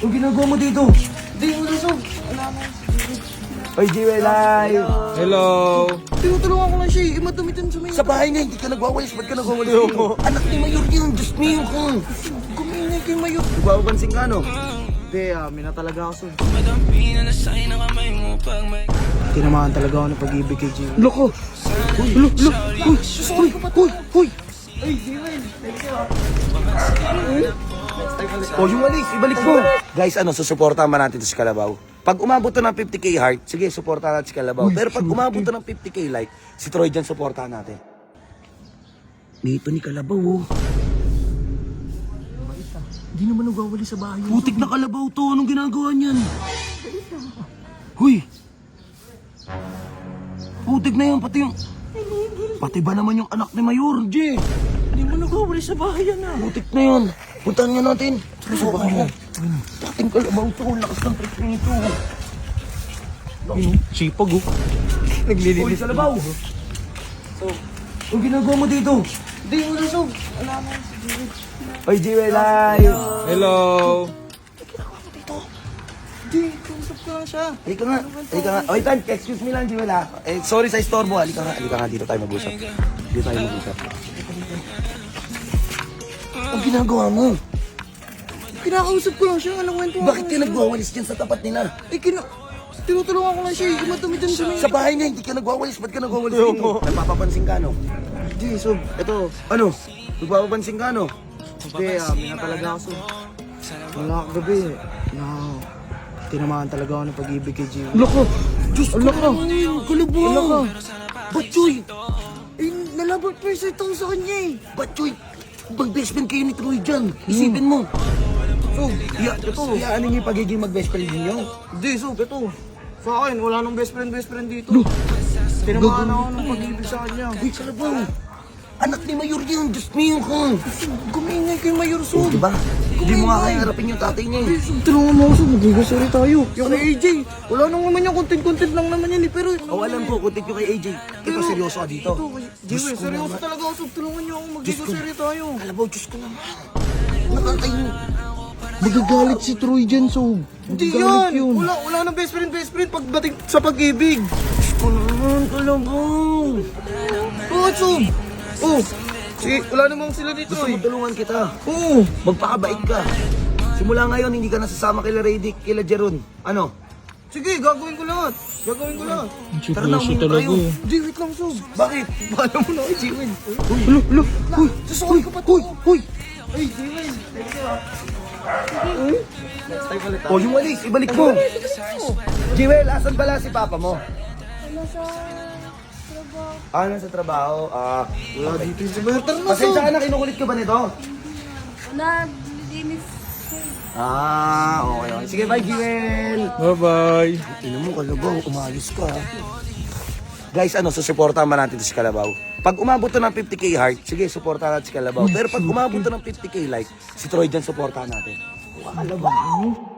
Ang ginagawa mo dito? Hindi mo na, Sob. Wala na. Oy, Jiwelay! Hello! Tinutulungan ko lang siya eh. Madumit yun sa may... Sa bahay nga, hindi ka nagwawalis. Ba't ka nagwawalis dito? Anak ni Mayor yun, Diyos niyo ka. Kumingay kay Mayor. Nagwawabansin ka, no? Hindi, mina talaga ako, Sob. Tinamaan talaga ako ng pag-ibig kay Jimmy. Loko! Uy! Uy! Ay, Jimmy. Thank you. O, yung walis, ibalik mo! Guys, susuportahan ba natin ito si Kalabaw? Pag umabot to ng 50k heart, sige, suportahan natin si Kalabaw. Pero pag umabot to ng 50k like, si Troy dyan suportahan natin. Dito ni Kalabaw, oh. Hindi naman nagwawali sa bahay. Putik na Kalabaw to, anong ginagawa niyan? Huy! Putik na yun, pati ba naman yung anak ni Mayor, G? Hindi mo nagwawali sa bahay yan ah. Putik na yun. Puntahan nga natin. Oo. Dating Kalabaw to, lakas ng trip nito. Sipag oh. Uy, Naglilinis. Kalabaw! Ang ginagawa mo dito? Hindi mo na, Sob. Wala na si Jimmy. Oy, Jiwelay! Hello! Hindi, kausap ko lang siya. Halika nga. Oy, Tan, excuse me lang, Jiwela. Sorry sa istorbo. Halika nga, dito tayo mag-usap. Ang ginagawa mo? Kinakausap ko lang siya. Anong kwento ako Bakit ka nagwawalis dyan sa tapat nila? Tinutulungan ko lang siya eh. Madumit yun sa may... Sa bahay nga, hindi ka nagwawalis. Ba't ka nagwawalis dito? Nagpapapansin ka, no? Hindi, Sob. Ito. Ano? Nagpapapansin ka, no? Hindi, mina talaga ako, Sob. Wala kagabi. Tinamaan talaga ako ng pag-ibig kay Jimmy. Loko! Diyos ko naman! Kalabaw! Loko! Batchoy! Eh, nalaban person ako sa kanya eh. Batchoy! Mag-best friend kayo ni Troy dyan. Isipin mo. Sob, Iyaanin niyo yung pagiging mag-best friend ninyo. hindi, Sob. Ito. Sa akin, wala nang best friend dito. Tinamaan ako ng pag-ibig sa kanya. Uy, Kalabaw! Anak ni Mayor yun, Diyos niyo ka. Kumingay kay Mayor, Oh, Sob. diba? Hindi mo nga kaya harapin yung tatay niya eh. Sob, tulungan mo ako, Sob. Mag-sorry tayo. Yung kay AJ, wala nang naman yung content lang naman yan eh. Pero... O alam ko, kuntit yung kay AJ. Ito, seryoso ka dito. Ito, Jimmy, seryoso talaga ako, Sob. Tulungan niyo ako. Mag-sorry tayo. Kalabaw, Diyos ko naman. Nakakayo. Magagalit si Troy dyan, Sob. Hindi Magagalit yan. Wala nang best friend pagdating sa pag-ibig. Diyos ko naman, Kalabaw. Oo, Sob. Oh, sige, wala namang sila dito Gusto eh. mo tulungan kita. Oo. Magpakabait ka. Simula ngayon, hindi ka nasasama kila Radic, kila Jeron. Ano? Sige, gagawin ko lahat. Tara na, uminom tayo. Hindi, wait lang, Sob. Bakit? Paano mo na kay Jimin? Uy! Susukoy ko pa to. Uy! Ay, Jimin. Thank you ah. Next time ulit O, yung walis, ibalik mo. Jewel, asan pala si papa mo? Wala sa trabaho. Nasa trabaho. Wala dito yung sabi. Tara na, Sob. Pasensya ka na, kinukulit ka ba nito? Naglinis siya. Okay. Sige, bye, Jewel. Bye-bye! Tingnan mo, Kalabaw, umayos ka. Guys, susuportahan ba natin ito si Kalabaw? Pag umabot to ng 50k heart, sige, suportahan natin si Kalabaw. Pero pag umabot to ng 50k like, si Troy dyan suportahan natin. Kalabaw.